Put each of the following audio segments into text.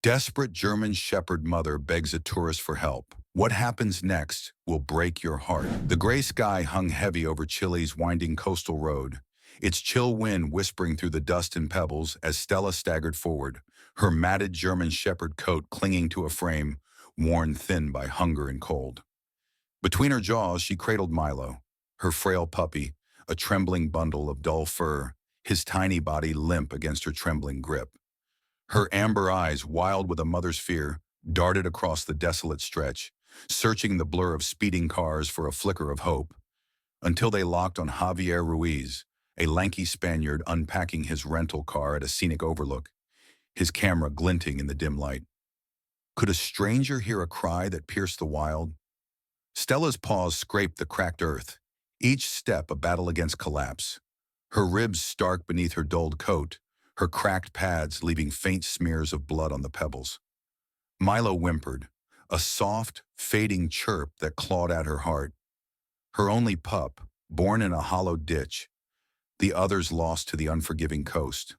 Desperate German Shepherd mother begs a tourist for help. What happens next will break your heart. The gray sky hung heavy over Chile's winding coastal road, its chill wind whispering through the dust and pebbles as Stella staggered forward, her matted German Shepherd coat clinging to a frame, worn thin by hunger and cold. Between her jaws, she cradled Milo, her frail puppy, a trembling bundle of dull fur, his tiny body limp against her trembling grip. Her amber eyes, wild with a mother's fear, darted across the desolate stretch, searching the blur of speeding cars for a flicker of hope, until they locked on Javier Ruiz, a lanky Spaniard unpacking his rental car at a scenic overlook, his camera glinting in the dim light. Could a stranger hear a cry that pierced the wild? Stella's paws scraped the cracked earth, each step a battle against collapse. Her ribs stark beneath her dulled coat, her cracked pads leaving faint smears of blood on the pebbles. Milo whimpered, a soft, fading chirp that clawed at her heart. Her only pup, born in a hollow ditch, the others lost to the unforgiving coast.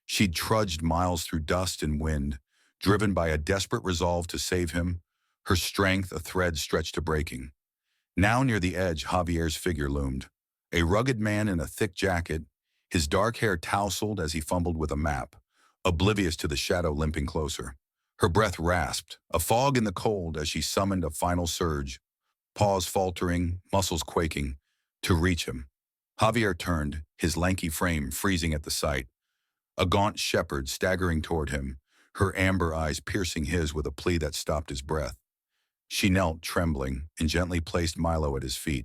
She'd trudged miles through dust and wind, driven by a desperate resolve to save him, her strength a thread stretched to breaking. Now near the edge, Javier's figure loomed, a rugged man in a thick jacket, his dark hair tousled as he fumbled with a map, oblivious to the shadow limping closer. Her breath rasped, a fog in the cold as she summoned a final surge, paws faltering, muscles quaking, to reach him. Javier turned, his lanky frame freezing at the sight, a gaunt shepherd staggering toward him, her amber eyes piercing his with a plea that stopped his breath. She knelt, trembling, and gently placed Milo at his feet,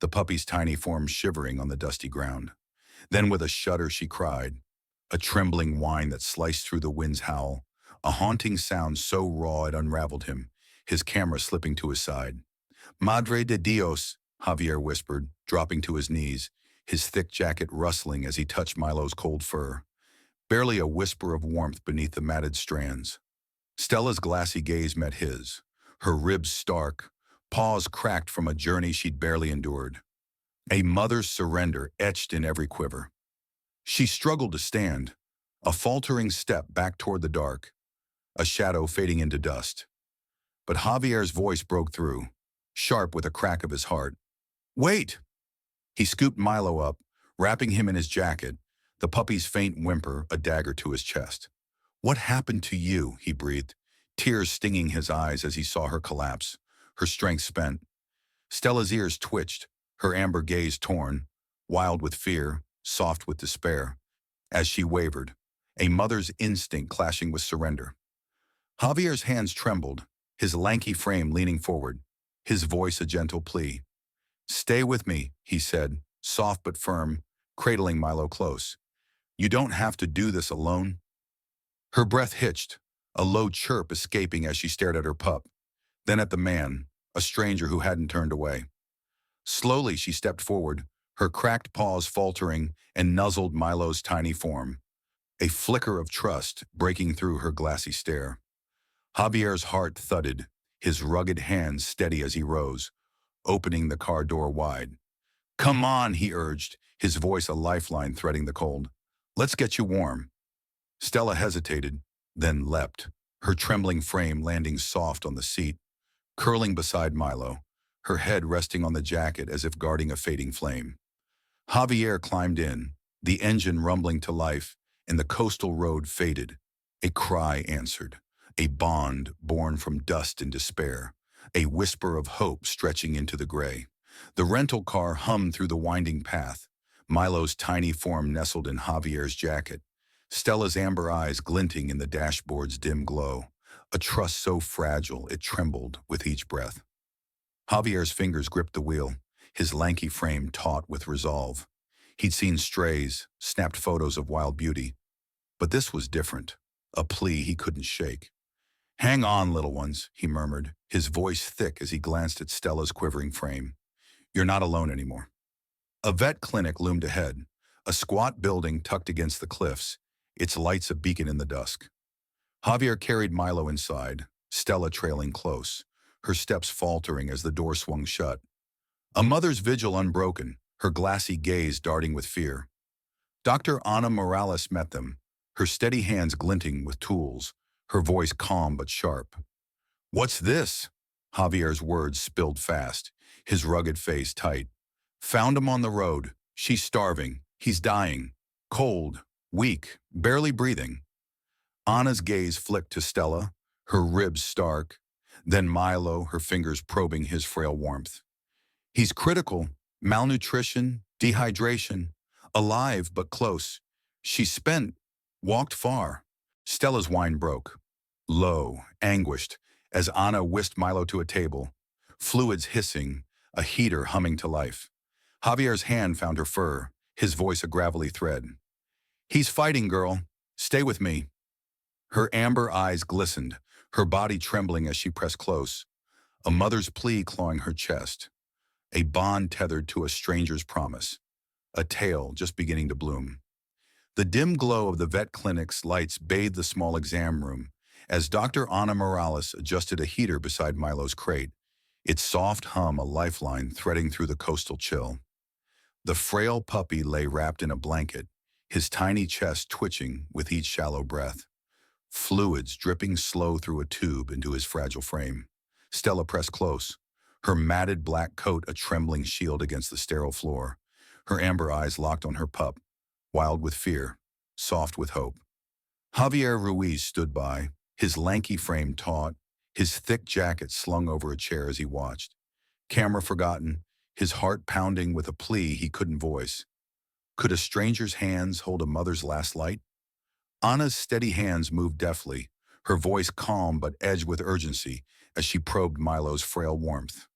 the puppy's tiny form shivering on the dusty ground. Then with a shudder she cried, a trembling whine that sliced through the wind's howl, a haunting sound so raw it unraveled him, his camera slipping to his side. Madre de Dios, Javier whispered, dropping to his knees, his thick jacket rustling as he touched Milo's cold fur. Barely a whisper of warmth beneath the matted strands. Stella's glassy gaze met his, her ribs stark, paws cracked from a journey she'd barely endured. A mother's surrender etched in every quiver. She struggled to stand, a faltering step back toward the dark, a shadow fading into dust. But Javier's voice broke through, sharp with a crack of his heart. "Wait!" He scooped Milo up, wrapping him in his jacket, the puppy's faint whimper a dagger to his chest. "What happened to you?" he breathed, tears stinging his eyes as he saw her collapse, her strength spent. Stella's ears twitched, her amber gaze torn, wild with fear, soft with despair, as she wavered, a mother's instinct clashing with surrender. Javier's hands trembled, his lanky frame leaning forward, his voice a gentle plea. "Stay with me," he said, soft but firm, cradling Milo close. "You don't have to do this alone." Her breath hitched, a low chirp escaping as she stared at her pup, then at the man, a stranger who hadn't turned away. Slowly she stepped forward, her cracked paws faltering, and nuzzled Milo's tiny form, a flicker of trust breaking through her glassy stare. Javier's heart thudded, his rugged hands steady as he rose, opening the car door wide. "Come on," he urged, his voice a lifeline threading the cold. "Let's get you warm." Stella hesitated, then leapt, her trembling frame landing soft on the seat, curling beside Milo, her head resting on the jacket as if guarding a fading flame. Javier climbed in, the engine rumbling to life, and the coastal road faded. A cry answered, a bond born from dust and despair, a whisper of hope stretching into the gray. The rental car hummed through the winding path, Milo's tiny form nestled in Javier's jacket, Stella's amber eyes glinting in the dashboard's dim glow, a trust so fragile it trembled with each breath. Javier's fingers gripped the wheel, his lanky frame taut with resolve. He'd seen strays, snapped photos of wild beauty. But this was different, a plea he couldn't shake. "Hang on, little ones," he murmured, his voice thick as he glanced at Stella's quivering frame. "You're not alone anymore." A vet clinic loomed ahead, a squat building tucked against the cliffs, its lights a beacon in the dusk. Javier carried Milo inside, Stella trailing close, her steps faltering as the door swung shut. A mother's vigil unbroken, her glassy gaze darting with fear. Dr. Ana Morales met them, her steady hands glinting with tools, her voice calm but sharp. "What's this?" Javier's words spilled fast, his rugged face tight. "Found him on the road. She's starving. He's dying. Cold, weak, barely breathing." Anna's gaze flicked to Stella, her ribs stark, then Milo, her fingers probing his frail warmth. "He's critical. Malnutrition, dehydration. Alive but close. She's spent, walked far." Stella's whine broke. Low, anguished, as Anna whisked Milo to a table, fluids hissing, a heater humming to life. Javier's hand found her fur, his voice a gravelly thread. "He's fighting, girl. Stay with me." Her amber eyes glistened, her body trembling as she pressed close, a mother's plea clawing her chest, a bond tethered to a stranger's promise, a tale just beginning to bloom. The dim glow of the vet clinic's lights bathed the small exam room as Dr. Ana Morales adjusted a heater beside Milo's crate, its soft hum a lifeline threading through the coastal chill. The frail puppy lay wrapped in a blanket, his tiny chest twitching with each shallow breath, fluids dripping slow through a tube into his fragile frame. Stella pressed close, her matted black coat a trembling shield against the sterile floor, her amber eyes locked on her pup, wild with fear, soft with hope. Javier Ruiz stood by, his lanky frame taut, his thick jacket slung over a chair as he watched. Camera forgotten, his heart pounding with a plea he couldn't voice. Could a stranger's hands hold a mother's last light? Anna's steady hands moved deftly, her voice calm but edged with urgency as she probed Milo's frail warmth.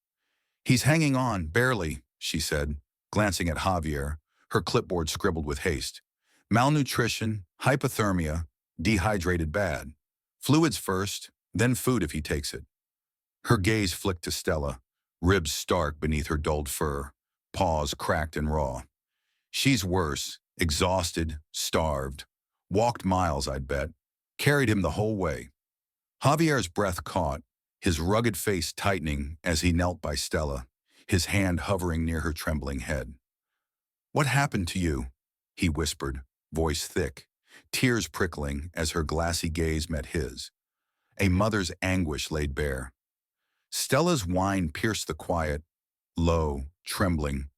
"He's hanging on, barely," she said, glancing at Javier, her clipboard scribbled with haste. "Malnutrition, hypothermia, dehydrated bad. Fluids first, then food if he takes it." Her gaze flicked to Stella, ribs stark beneath her dulled fur, paws cracked and raw. "She's worse, exhausted, starved. Walked miles, I'd bet. Carried him the whole way." Javier's breath caught, his rugged face tightening as he knelt by Stella, his hand hovering near her trembling head. "What happened to you?" he whispered, voice thick, tears prickling as her glassy gaze met his. A mother's anguish laid bare. Stella's whine pierced the quiet, low, trembling,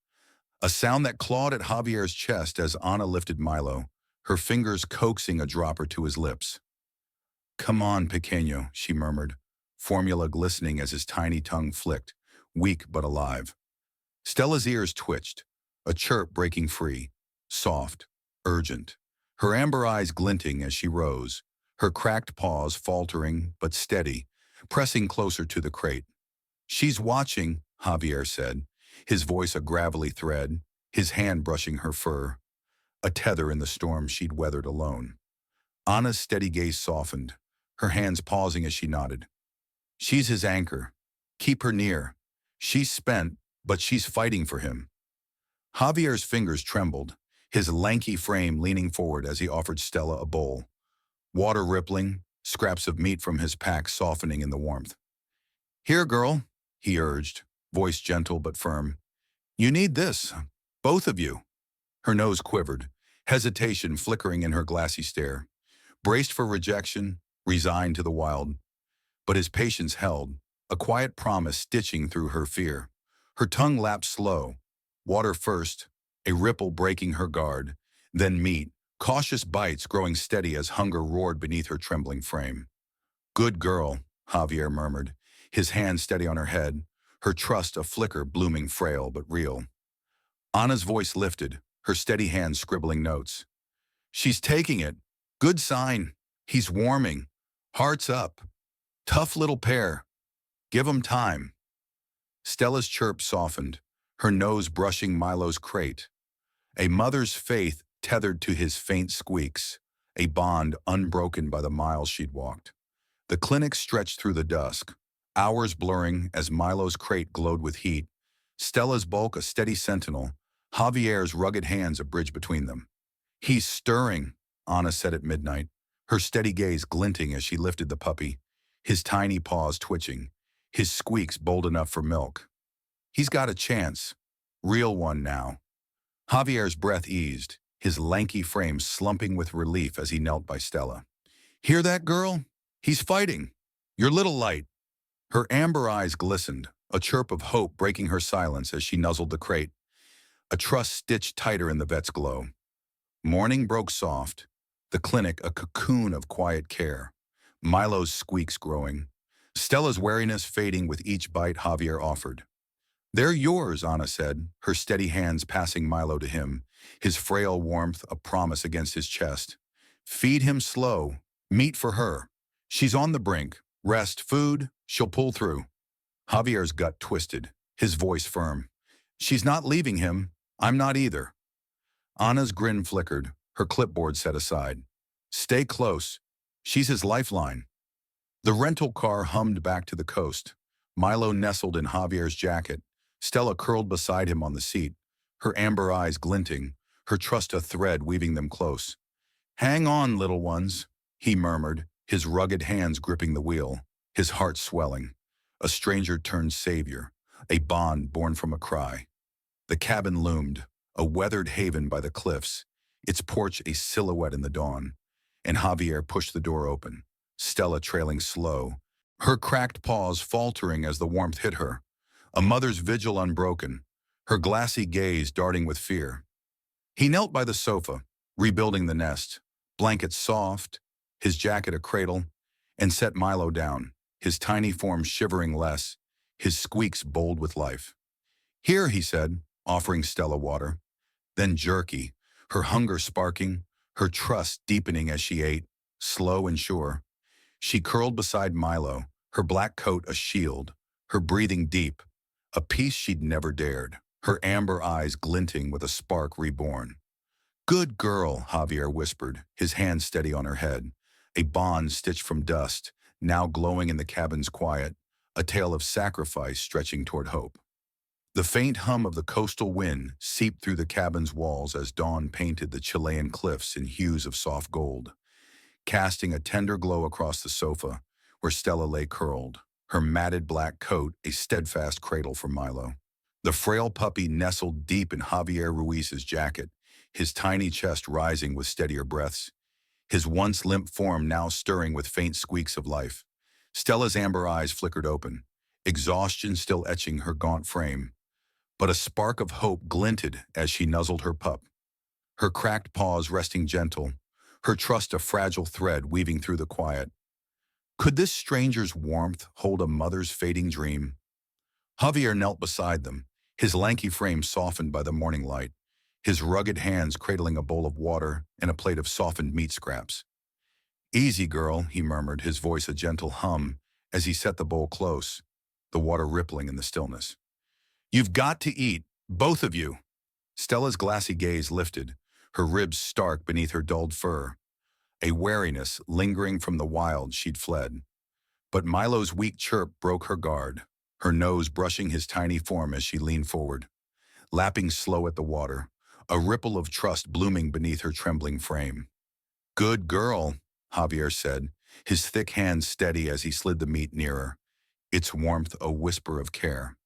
a sound that clawed at Javier's chest as Anna lifted Milo, her fingers coaxing a dropper to his lips. "Come on, pequeño," she murmured, formula glistening as his tiny tongue flicked, weak but alive. Stella's ears twitched, a chirp breaking free, soft, urgent, her amber eyes glinting as she rose, her cracked paws faltering but steady, pressing closer to the crate. "She's watching," Javier said, his voice a gravelly thread, his hand brushing her fur, a tether in the storm she'd weathered alone. Anna's steady gaze softened, her hands pausing as she nodded. "She's his anchor. Keep her near. She's spent, but she's fighting for him." Javier's fingers trembled, his lanky frame leaning forward as he offered Stella a bowl. Water rippling, scraps of meat from his pack softening in the warmth. "Here, girl," he urged, voice gentle but firm. "You need this, both of you." Her nose quivered, hesitation flickering in her glassy stare. Braced for rejection, resigned to the wild. But his patience held, a quiet promise stitching through her fear. Her tongue lapped slow, water first, a ripple breaking her guard, then meat, cautious bites growing steady as hunger roared beneath her trembling frame. "Good girl," Javier murmured, his hand steady on her head, her trust a flicker blooming frail but real. Anna's voice lifted, her steady hand scribbling notes. "She's taking it. Good sign. He's warming. Hearts up. Tough little pair. Give 'em time." Stella's chirp softened, her nose brushing Milo's crate. A mother's faith tethered to his faint squeaks, a bond unbroken by the miles she'd walked. The clinic stretched through the dusk, hours blurring as Milo's crate glowed with heat, Stella's bulk a steady sentinel, Javier's rugged hands a bridge between them. "He's stirring," Anna said at midnight, her steady gaze glinting as she lifted the puppy, his tiny paws twitching, his squeaks bold enough for milk. "He's got a chance. Real one now." Javier's breath eased, his lanky frame slumping with relief as he knelt by Stella. "Hear that, girl? He's fighting. Your little light. Her amber eyes glistened, a chirp of hope breaking her silence as she nuzzled the crate, a trust stitched tighter in the vet's glow. Morning broke soft, the clinic a cocoon of quiet care, Milo's squeaks growing, Stella's wariness fading with each bite Javier offered. "They're yours," Anna said, her steady hands passing Milo to him, his frail warmth a promise against his chest. "Feed him slow. Meat for her. She's on the brink. Rest, food, she'll pull through." Javier's gut twisted, his voice firm. "She's not leaving him. I'm not either." Anna's grin flickered, her clipboard set aside. "Stay close. She's his lifeline." The rental car hummed back to the coast. Milo nestled in Javier's jacket, Stella curled beside him on the seat, her amber eyes glinting, her trust a thread weaving them close. "Hang on, little ones," he murmured, his rugged hands gripping the wheel, his heart swelling. A stranger turned savior, a bond born from a cry. The cabin loomed, a weathered haven by the cliffs, its porch a silhouette in the dawn, and Javier pushed the door open, Stella trailing slow, her cracked paws faltering as the warmth hit her, a mother's vigil unbroken, her glassy gaze darting with fear. He knelt by the sofa, rebuilding the nest, blankets soft, his jacket a cradle, and set Milo down, his tiny form shivering less, his squeaks bold with life. "Here," he said, offering Stella water. Then jerky, her hunger sparking, her trust deepening as she ate, slow and sure. She curled beside Milo, her black coat a shield, her breathing deep, a peace she'd never dared, her amber eyes glinting with a spark reborn. "Good girl," Javier whispered, his hand steady on her head, a bond stitched from dust, now glowing in the cabin's quiet, a tale of sacrifice stretching toward hope. The faint hum of the coastal wind seeped through the cabin's walls as dawn painted the Chilean cliffs in hues of soft gold, casting a tender glow across the sofa where Stella lay curled, her matted black coat a steadfast cradle for Milo. The frail puppy nestled deep in Javier Ruiz's jacket, his tiny chest rising with steadier breaths, his once limp form now stirring with faint squeaks of life. Stella's amber eyes flickered open, exhaustion still etching her gaunt frame, but a spark of hope glinted as she nuzzled her pup, her cracked paws resting gentle, her trust a fragile thread weaving through the quiet. Could this stranger's warmth hold a mother's fading dream? Javier knelt beside them, his lanky frame softened by the morning light, his rugged hands cradling a bowl of water and a plate of softened meat scraps. "Easy, girl," he murmured, his voice a gentle hum as he set the bowl close, the water rippling in the stillness. "You've got to eat, both of you." Stella's glassy gaze lifted, her ribs stark beneath her dulled fur, a wariness lingering from the wild she'd fled. But Milo's weak chirp broke her guard, her nose brushing his tiny form as she leaned forward, lapping slow at the water, a ripple of trust blooming beneath her trembling frame. "Good girl," Javier said, his thick hands steady as he slid the meat nearer, its warmth a whisper of care.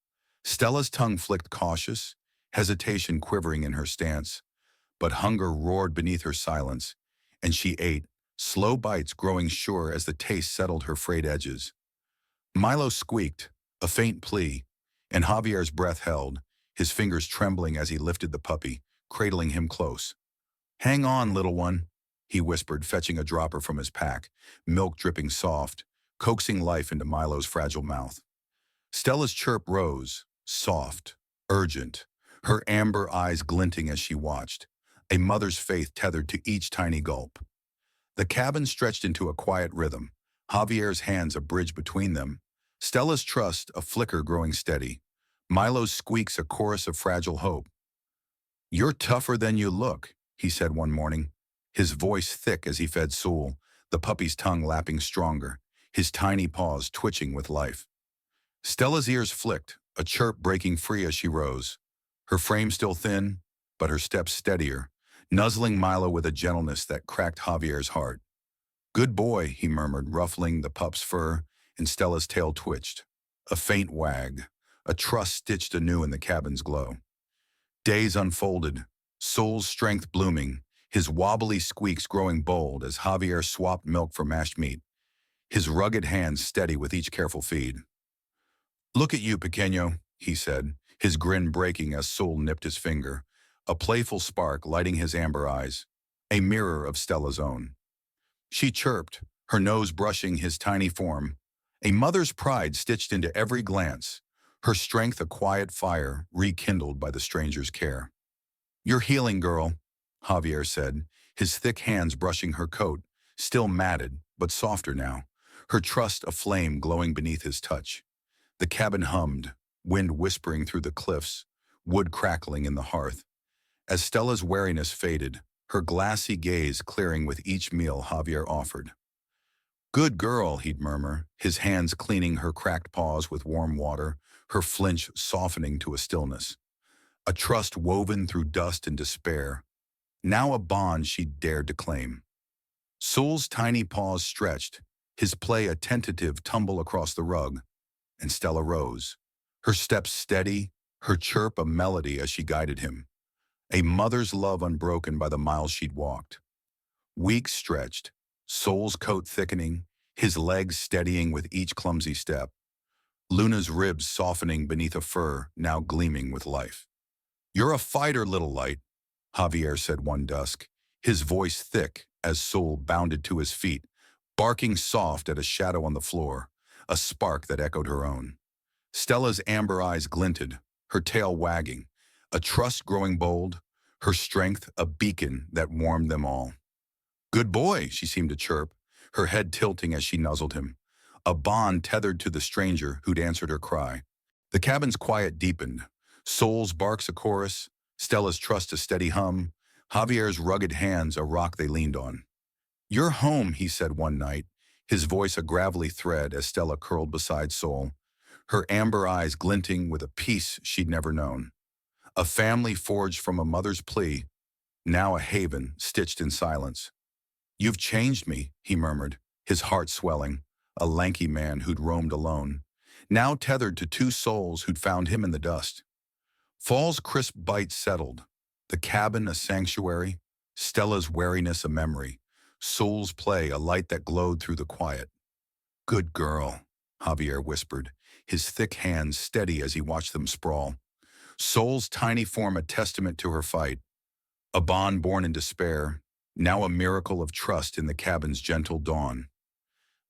Stella's tongue flicked cautious, hesitation quivering in her stance, but hunger roared beneath her silence, and she ate, slow bites growing sure as the taste settled her frayed edges. Milo squeaked, a faint plea, and Javier's breath held, his fingers trembling as he lifted the puppy, cradling him close. "Hang on, little one," he whispered, fetching a dropper from his pack, milk dripping soft, coaxing life into Milo's fragile mouth. Stella's chirp rose, soft, urgent, her amber eyes glinting as she watched, a mother's faith tethered to each tiny gulp. The cabin stretched into a quiet rhythm, Javier's hands a bridge between them, Stella's trust a flicker growing steady, Milo's squeaks a chorus of fragile hope. "You're tougher than you look," he said one morning, his voice thick as he fed Sewell, the puppy's tongue lapping stronger, his tiny paws twitching with life. Stella's ears flicked, a chirp breaking free as she rose, her frame still thin, but her steps steadier, nuzzling Milo with a gentleness that cracked Javier's heart. "Good boy," he murmured, ruffling the pup's fur, and Stella's tail twitched. A faint wag, a trust stitched anew in the cabin's glow. Days unfolded, Sewell's strength blooming, his wobbly squeaks growing bold as Javier swapped milk for mashed meat. his rugged hands steady with each careful feed. "Look at you, pequeño," he said, his grin breaking as Sol nipped his finger, a playful spark lighting his amber eyes, a mirror of Stella's own. She chirped, her nose brushing his tiny form, a mother's pride stitched into every glance, her strength a quiet fire rekindled by the stranger's care. "You're healing, girl," Javier said, his thick hands brushing her coat, still matted, but softer now, her trust aflame glowing beneath his touch. The cabin hummed, wind whispering through the cliffs, wood crackling in the hearth. As Stella's wariness faded, her glassy gaze clearing with each meal Javier offered. "Good girl," he'd murmur, his hands cleaning her cracked paws with warm water, her flinch softening to a stillness. A trust woven through dust and despair, now a bond she'd dared to claim. Sol's tiny paws stretched, his play a tentative tumble across the rug, and Stella rose, her steps steady, her chirp a melody as she guided him, a mother's love unbroken by the miles she'd walked. Weeks stretched, Sol's coat thickening, his legs steadying with each clumsy step, Luna's ribs softening beneath a fur now gleaming with life. "You're a fighter, little light," Javier said one dusk, his voice thick as Sol bounded to his feet, barking soft at a shadow on the floor, a spark that echoed her own. Stella's amber eyes glinted, her tail wagging, a trust growing bold, her strength a beacon that warmed them all. "Good boy," she seemed to chirp, her head tilting as she nuzzled him, a bond tethered to the stranger who'd answered her cry. The cabin's quiet deepened, Sol's barks a chorus, Stella's trust a steady hum, Javier's rugged hands a rock they leaned on. "You're home," he said one night, his voice a gravelly thread as Stella curled beside Sol, her amber eyes glinting with a peace she'd never known. A family forged from a mother's plea, now a haven stitched in silence. "You've changed me," he murmured, his heart swelling, a lanky man who'd roamed alone, now tethered to two souls who'd found him in the dust. Fall's crisp bite settled, the cabin a sanctuary, Stella's wariness a memory, Sol's play a light that glowed through the quiet. "Good girl," Javier whispered, his thick hands steady as he watched them sprawl. Sol's tiny form a testament to her fight, a bond born in despair, now a miracle of trust in the cabin's gentle dawn.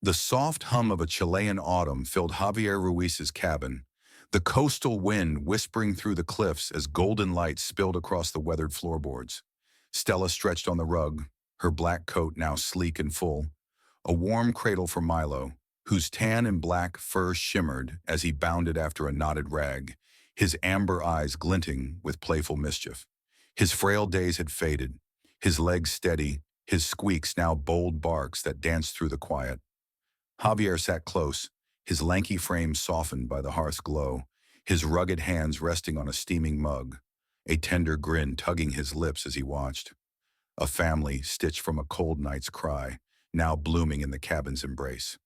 The soft hum of a Chilean autumn filled Javier Ruiz's cabin, the coastal wind whispering through the cliffs as golden light spilled across the weathered floorboards. Stella stretched on the rug, her black coat now sleek and full, a warm cradle for Milo, whose tan and black fur shimmered as he bounded after a knotted rag, his amber eyes glinting with playful mischief. His frail days had faded, his legs steady, his squeaks now bold barks that danced through the quiet. Javier sat close, his lanky frame softened by the hearth's glow, his rugged hands resting on a steaming mug, a tender grin tugging his lips as he watched. A family stitched from a cold night's cry, now blooming in the cabin's embrace.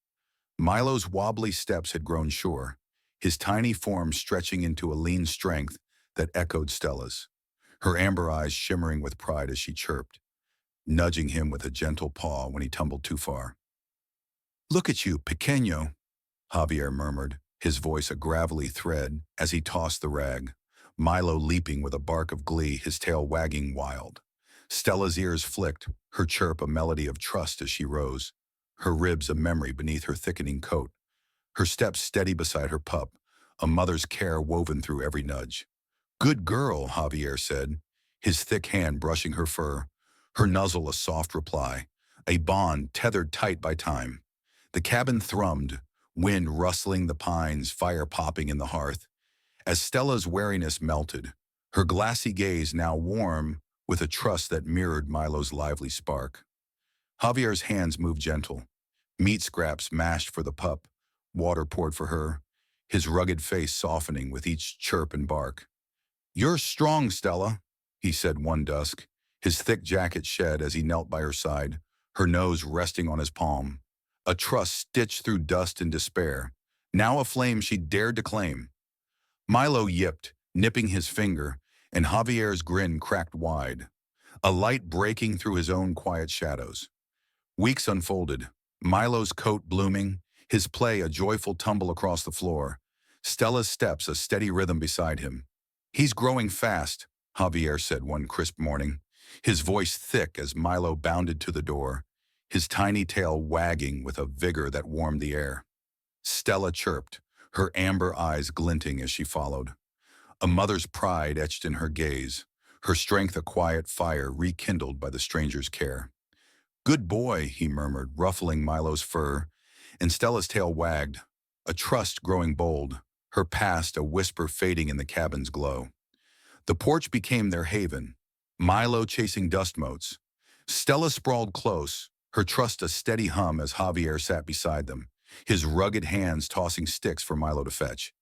Milo's wobbly steps had grown sure, his tiny form stretching into a lean strength that echoed Stella's, her amber eyes shimmering with pride as she chirped, nudging him with a gentle paw when he tumbled too far. "Look at you, pequeño," Javier murmured, his voice a gravelly thread as he tossed the rag, Milo leaping with a bark of glee, his tail wagging wild. Stella's ears flicked, her chirp a melody of trust as she rose, her ribs a memory beneath her thickening coat, her steps steady beside her pup, a mother's care woven through every nudge. "Good girl," Javier said, his thick hand brushing her fur, her nuzzle a soft reply, a bond tethered tight by time. The cabin thrummed, wind rustling the pines, fire popping in the hearth. As Stella's wariness melted, her glassy gaze now warm with a trust that mirrored Milo's lively spark. Javier's hands moved gentle, meat scraps mashed for the pup, water poured for her, his rugged face softening with each chirp and bark. "You're strong, Stella," he said one dusk, his thick jacket shed as he knelt by her side, her nose resting on his palm. A trust stitched through dust and despair, now a flame she dared to claim. Milo yipped, nipping his finger, and Javier's grin cracked wide, a light breaking through his own quiet shadows. Weeks unfolded, Milo's coat blooming, his play a joyful tumble across the floor, Stella's steps a steady rhythm beside him. "He's growing fast," Javier said one crisp morning, his voice thick as Milo bounded to the door, his tiny tail wagging with a vigor that warmed the air. Stella chirped, her amber eyes glinting as she followed. A mother's pride etched in her gaze, her strength a quiet fire rekindled by the stranger's care. "Good boy," he murmured, ruffling Milo's fur, and Stella's tail wagged, a trust growing bold, her past a whisper fading in the cabin's glow. The porch became their haven, Milo chasing dust motes. Stella sprawled close, her trust a steady hum as Javier sat beside them, his rugged hands tossing sticks for Milo to fetch.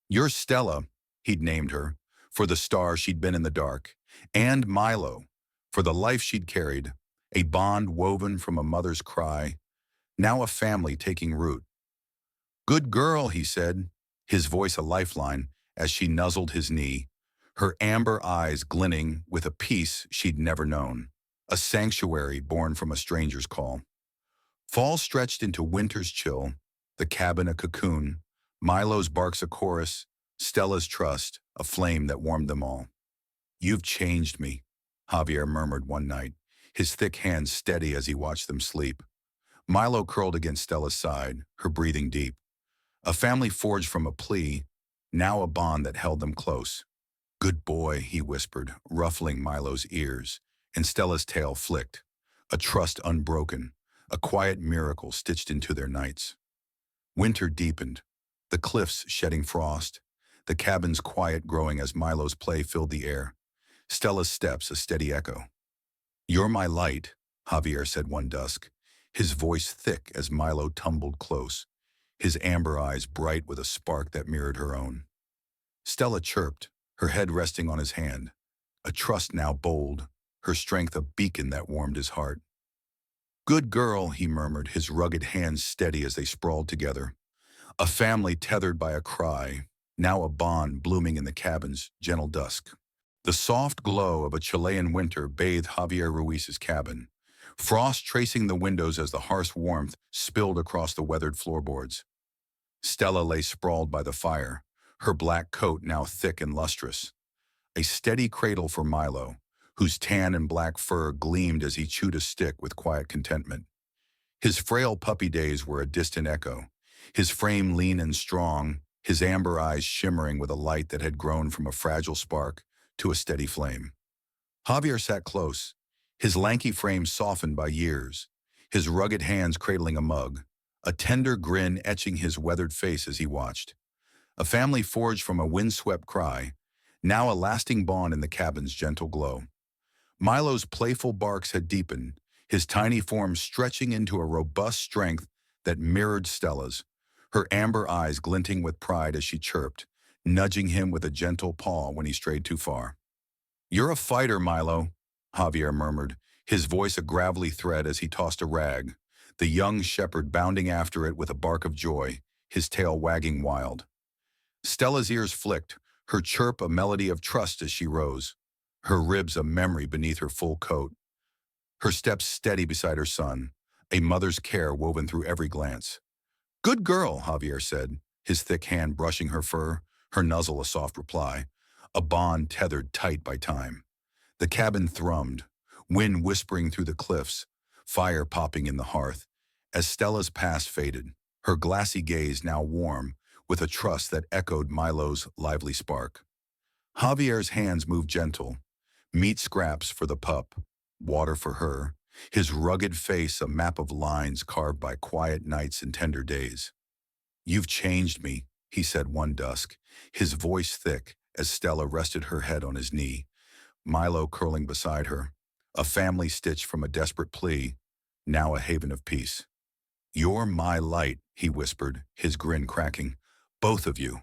"You're Stella," he'd named her, for the star she'd been in the dark, and Milo, for the life she'd carried, a bond woven from a mother's cry, now a family taking root. "Good girl," he said, his voice a lifeline as she nuzzled his knee, her amber eyes glinting with a peace she'd never known, a sanctuary born from a stranger's call. Fall stretched into winter's chill, the cabin a cocoon, Milo's barks a chorus, Stella's trust, a flame that warmed them all. "You've changed me," Javier murmured one night, his thick hands steady as he watched them sleep. Milo curled against Stella's side, her breathing deep. A family forged from a plea, now a bond that held them close. "Good boy," he whispered, ruffling Milo's ears, and Stella's tail flicked. A trust unbroken, a quiet miracle stitched into their nights. Winter deepened, the cliffs shedding frost, the cabin's quiet growing as Milo's play filled the air. Stella's steps a steady echo. "You're my light," Javier said one dusk, his voice thick as Milo tumbled close, his amber eyes bright with a spark that mirrored her own. Stella chirped, her head resting on his hand, a trust now bold, her strength a beacon that warmed his heart. "Good girl," he murmured, his rugged hands steady as they sprawled together. A family tethered by a cry, now a bond blooming in the cabin's gentle dusk. The soft glow of a Chilean winter bathed Javier Ruiz's cabin, frost tracing the windows as the harsh warmth spilled across the weathered floorboards. Stella lay sprawled by the fire, her black coat now thick and lustrous. A steady cradle for Milo, whose tan and black fur gleamed as he chewed a stick with quiet contentment. His frail puppy days were a distant echo, his frame lean and strong, his amber eyes shimmering with a light that had grown from a fragile spark to a steady flame. Javier sat close, his lanky frame softened by years, his rugged hands cradling a mug, a tender grin etching his weathered face as he watched. A family forged from a windswept cry, now a lasting bond in the cabin's gentle glow. Milo's playful barks had deepened, his tiny form stretching into a robust strength that mirrored Stella's, her amber eyes glinting with pride as she chirped, nudging him with a gentle paw when he strayed too far. "You're a fighter, Milo," Javier murmured, his voice a gravelly thread as he tossed a rag, the young shepherd bounding after it with a bark of joy, his tail wagging wild. Stella's ears flicked, her chirp a melody of trust as she rose, her ribs a memory beneath her full coat, her steps steady beside her son, a mother's care woven through every glance. "Good girl," Javier said, his thick hand brushing her fur, her nuzzle a soft reply, a bond tethered tight by time. The cabin thrummed, wind whispering through the cliffs, fire popping in the hearth, as Stella's past faded, her glassy gaze now warm, with a trust that echoed Milo's lively spark. Javier's hands moved gentle, meat scraps for the pup, water for her, his rugged face a map of lines carved by quiet nights and tender days. "You've changed me," he said one dusk, his voice thick as Stella rested her head on his knee, Milo curling beside her, a family stitched from a desperate plea, now a haven of peace. "You're my light," he whispered, his grin cracking, "both of you."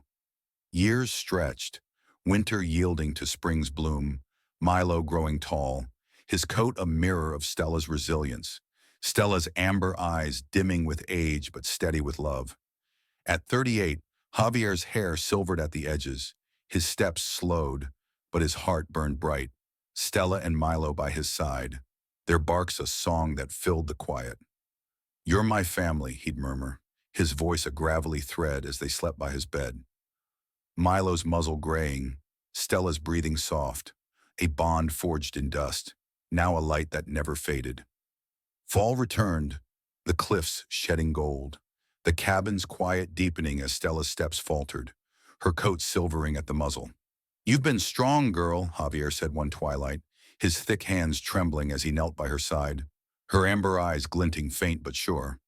Years stretched, winter yielding to spring's bloom, Milo growing tall, his coat a mirror of Stella's resilience, Stella's amber eyes dimming with age but steady with love. At 38, Javier's hair silvered at the edges, his steps slowed, but his heart burned bright. Stella and Milo by his side, their barks a song that filled the quiet. You're my family, he'd murmur, his voice a gravelly thread as they slept by his bed. Milo's muzzle graying, Stella's breathing soft, a bond forged in dust, now a light that never faded. Fall returned, the cliffs shedding gold, the cabin's quiet deepening as Stella's steps faltered, her coat silvering at the muzzle. You've been strong, girl, Javier said one twilight, his thick hands trembling as he knelt by her side, her amber eyes glinting faint but sure.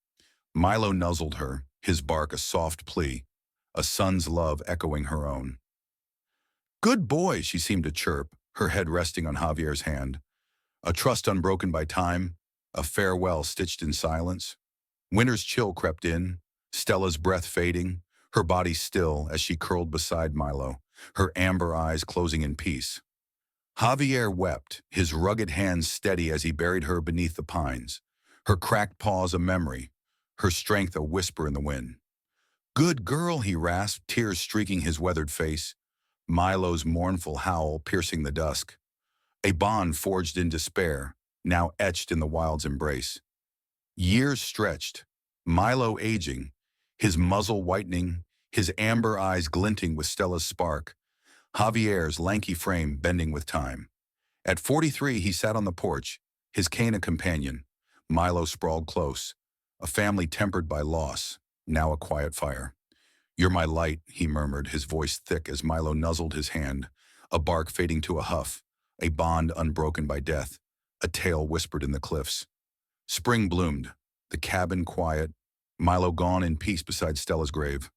Milo nuzzled her, his bark a soft plea, a son's love echoing her own. Good boy, she seemed to chirp, her head resting on Javier's hand. A trust unbroken by time, a farewell stitched in silence. Winter's chill crept in, Stella's breath fading, her body still as she curled beside Milo, her amber eyes closing in peace. Javier wept, his rugged hands steady as he buried her beneath the pines, her cracked paws a memory, her strength a whisper in the wind. Good girl, he rasped, tears streaking his weathered face, Milo's mournful howl piercing the dusk. A bond forged in despair, now etched in the wild's embrace. Years stretched, Milo aging, his muzzle whitening, his amber eyes glinting with Stella's spark, Javier's lanky frame bending with time. At 43, he sat on the porch, his cane a companion. Milo sprawled close, a family tempered by loss, now a quiet fire. You're my light, he murmured, his voice thick as Milo nuzzled his hand, a bark fading to a huff, a bond unbroken by death, a tale whispered in the cliffs. Spring bloomed, the cabin quiet, Milo gone in peace beside Stella's grave.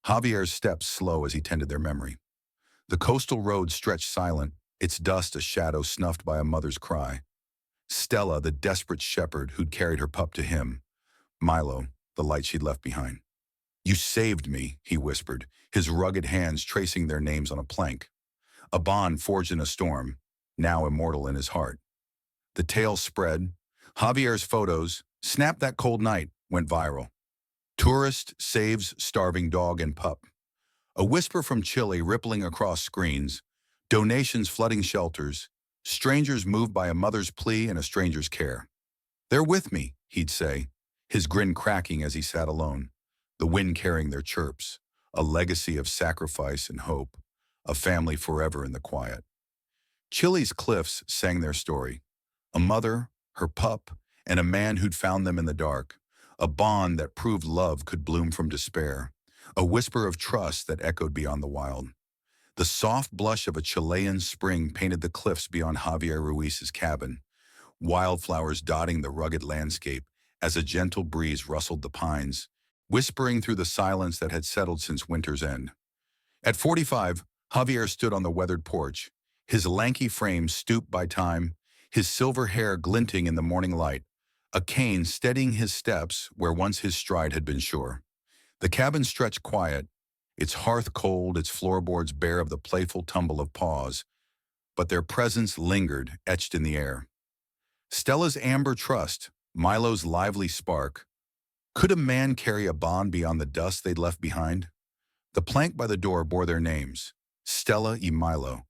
Javier's steps slow as he tended their memory. The coastal road stretched silent, its dust a shadow snuffed by a mother's cry. Stella, the desperate shepherd who'd carried her pup to him. Milo, the light she'd left behind. You saved me, he whispered, his rugged hands tracing their names on a plank. A bond forged in a storm, now immortal in his heart. The tale spread. Javier's photos, snapped that cold night, went viral. Tourist saves starving dog and pup. A whisper from Chile rippling across screens, donations flooding shelters, strangers moved by a mother's plea and a stranger's care. They're with me, he'd say, his grin cracking as he sat alone, the wind carrying their chirps, a legacy of sacrifice and hope, a family forever in the quiet. Chile's cliffs sang their story, a mother, her pup, and a man who'd found them in the dark, a bond that proved love could bloom from despair, a whisper of trust that echoed beyond the wild. The soft blush of a Chilean spring painted the cliffs beyond Javier Ruiz's cabin, wildflowers dotting the rugged landscape as a gentle breeze rustled the pines, whispering through the silence that had settled since winter's end. At 45, Javier stood on the weathered porch, his lanky frame stooped by time, his silver hair glinting in the morning light, a cane steadying his steps where once his stride had been sure. The cabin stretched quiet, its hearth cold, its floorboards bare of the playful tumble of paws, but their presence lingered, etched in the air. Stella's amber trust, Milo's lively spark. Could a man carry a bond beyond the dust they'd left behind? The plank by the door bore their names, Stella y Milo,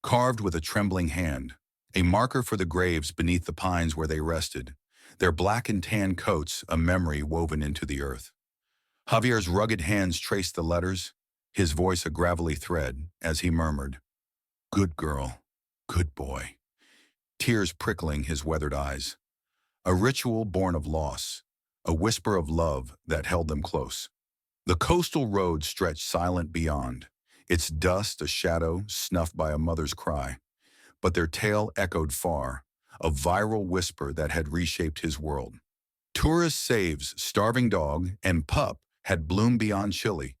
carved with a trembling hand, a marker for the graves beneath the pines where they rested, their black and tan coats a memory woven into the earth. Javier's rugged hands traced the letters, his voice a gravelly thread, as he murmured, "Good girl, good boy," tears prickling his weathered eyes. A ritual born of loss, a whisper of love that held them close. The coastal road stretched silent beyond, its dust a shadow snuffed by a mother's cry, but their tale echoed far, a viral whisper that had reshaped his world. Tourist saves, starving dog, and pup had bloomed beyond Chile,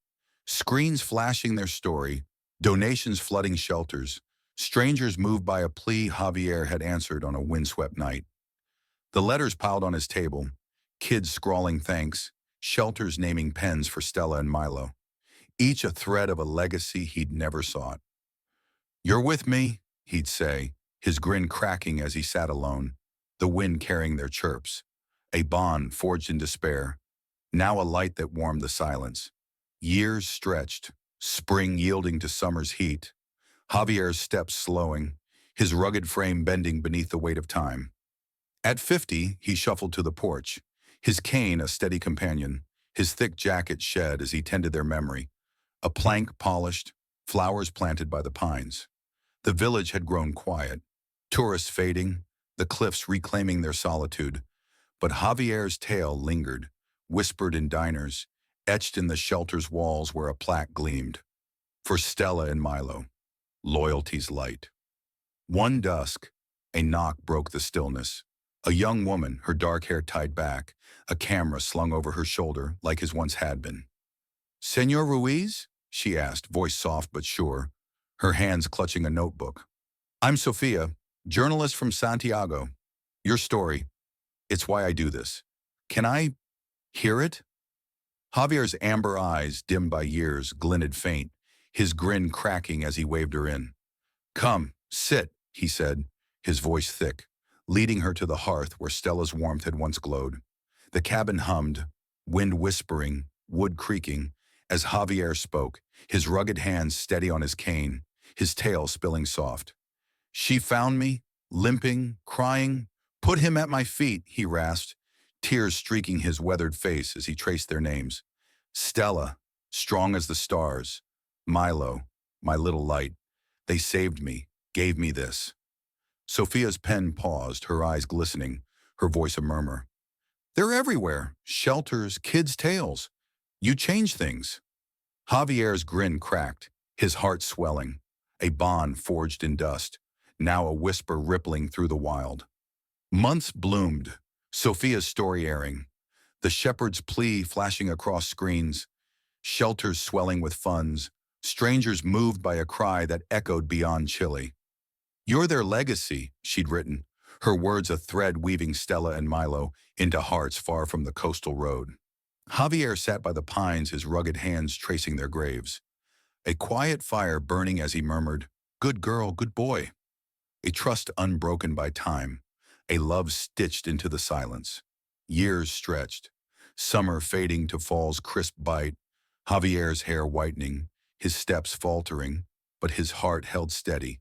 screens flashing their story, donations flooding shelters, strangers moved by a plea Javier had answered on a windswept night. The letters piled on his table, kids scrawling thanks, shelters naming pens for Stella and Milo, each a thread of a legacy he'd never sought. You're with me, he'd say, his grin cracking as he sat alone, the wind carrying their chirps, a bond forged in despair, now a light that warmed the silence. Years stretched, spring yielding to summer's heat, Javier's steps slowing, his rugged frame bending beneath the weight of time. At 50, he shuffled to the porch, His cane a steady companion, his thick jacket shed as he tended their memory, a plank polished, flowers planted by the pines. The village had grown quiet, tourists fading, the cliffs reclaiming their solitude, but Javier's tale lingered, whispered in diners, etched in the shelter's walls where a plaque gleamed. For Stella and Milo, loyalty's light. One dusk, a knock broke the stillness. A young woman, her dark hair tied back, a camera slung over her shoulder like his once had been. "Senor Ruiz?" she asked, voice soft but sure, her hands clutching a notebook. "I'm Sophia, journalist from Santiago. Your story. It's why I do this. Can I hear it?" Javier's amber eyes, dimmed by years, glinted faint, his grin cracking as he waved her in. "Come, sit," he said, his voice thick, leading her to the hearth where Stella's warmth had once glowed. The cabin hummed, wind whispering, wood creaking, as Javier spoke, his rugged hands steady on his cane, his tail spilling soft. "She found me, limping, crying. Put him at my feet," he rasped, tears streaking his weathered face as he traced their names. "Stella, strong as the stars. Milo, my little light. They saved me, gave me this." Sophia's pen paused, her eyes glistening, her voice a murmur. "They're everywhere. Shelters, kids' tales. You change things." Javier's grin cracked, his heart swelling, a bond forged in dust, now a whisper rippling through the wild. Months bloomed, Sophia's story airing, the shepherd's plea flashing across screens, shelters swelling with funds, strangers moved by a cry that echoed beyond Chile. "You're their legacy," she'd written, her words a thread weaving Stella and Milo into hearts far from the coastal road. Javier sat by the pines, his rugged hands tracing their graves. A quiet fire burning as he murmured, "Good girl, good boy." A trust unbroken by time, a love stitched into the silence. Years stretched, summer fading to fall's crisp bite, Javier's hair whitening, his steps faltering, but his heart held steady.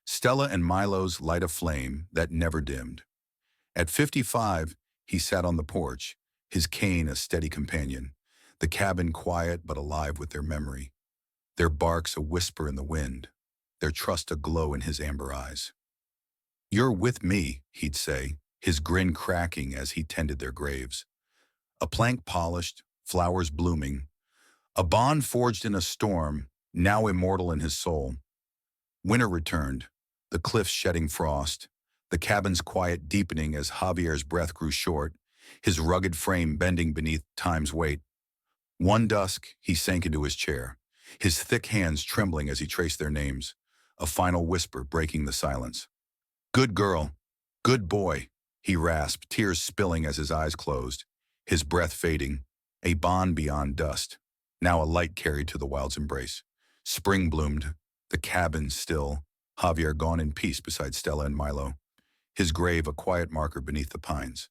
Stella and Milo's light a flame that never dimmed. At 55, he sat on the porch, his cane a steady companion, the cabin quiet but alive with their memory, their barks a whisper in the wind, their trust aglow in his amber eyes. "You're with me," he'd say, his grin cracking as he tended their graves. A plank polished, flowers blooming, a bond forged in a storm, now immortal in his soul. Winter returned, the cliffs shedding frost, the cabin's quiet deepening as Javier's breath grew short, his rugged frame bending beneath time's weight. One dusk, he sank into his chair, his thick hands trembling as he traced their names, a final whisper breaking the silence. "Good girl, good boy," he rasped, tears spilling as his eyes closed, his breath fading, a bond beyond dust, now a light carried to the wild's embrace. Spring bloomed, the cabin still, Javier gone in peace beside Stella and Milo, his grave a quiet marker beneath the pines.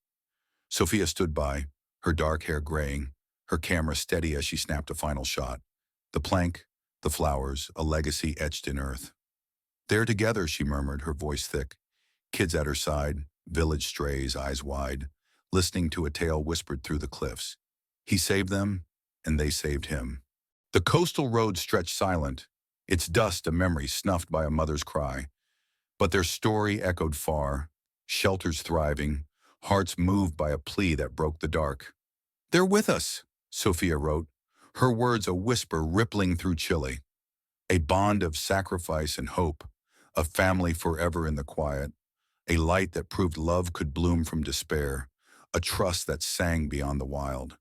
Sophia stood by, her dark hair graying, her camera steady as she snapped a final shot. The plank, the flowers, a legacy etched in earth. "They're together," she murmured, her voice thick. Kids at her side, village strays, eyes wide, listening to a tale whispered through the cliffs. He saved them, and they saved him. The coastal road stretched silent, its dust a memory snuffed by a mother's cry. But their story echoed far, shelters thriving, hearts moved by a plea that broke the dark. "They're with us," Sophia wrote, her words a whisper rippling through Chile. A bond of sacrifice and hope, a family forever in the quiet, a light that proved love could bloom from despair, a trust that sang beyond the wild.